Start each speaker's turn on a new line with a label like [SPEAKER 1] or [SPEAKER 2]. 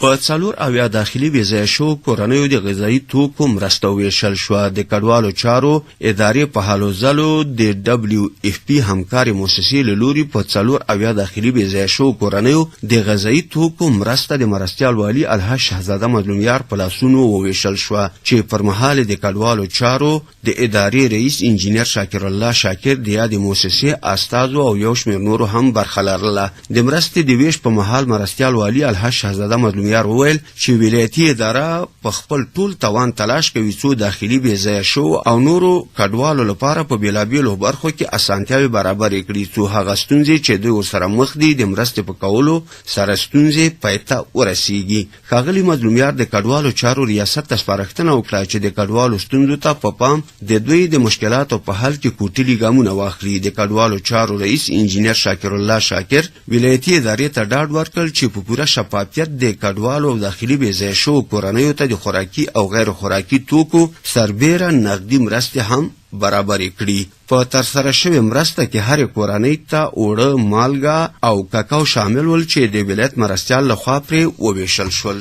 [SPEAKER 1] په 4 داخلي بېځایه شوو کورنیو د غذایي توکو مرسته وویشل شوه. د کډوالو چارو ادارې په هلو ځلو د WFP همکاري مؤسسې له لوري په 4 داخلي بېځایه شوو کورنیو د غذایي توکو مرسته د مرستیال والي الحاج شهزاده مظلومیار په لاسونو وویشل شوه چې پر مهال د کډوالو چارو د ادارې رئیس انجینر شاکر الله شاکر د یادې مؤسسې استازو او یو شمېر نورو هم برخه لرله. د مرستې د ویش په مهال مرستیال والي الحاج شهزاده مظلومیار وویل چې ولایتي اداره په خپل ټول توان تلاش کوي څو داخلي بېځایه شوو او نورو کډوالو لپاره په بېلابېلو برخو کې اسانتیاوې برابرې کړي څو هغه ستونزې چې دوی ورسره مخ دي د مرستې په کولو سره ستونزې پای ته ورسیږي. ښاغلي مظلومیار د کډوالو چارو ریاست ته سپارښتنه وکړه چې د کډوالو ستونزو ته په پام د دوی د مشکلاتو په حل کې کوټلي ګامونه واخلي. د کډوالو چارو رئیس انجینر شاکر الله شاکر ولایتي ادارې ته ډاډ ورکړ چې په پوره شفافیت د کډوالو او داخلي بېځایه شوو کورنیو ته د خوراکي او غیر خوراکي توکو سربیره نقدي مرستې هم برابرې کړي. په ترسره شوې مرسته کې هرې کورنۍ ته اوړه، مالګه او کاکاو شامل ول چې د ولایت مرستیال لخوا پرې وویشل شول.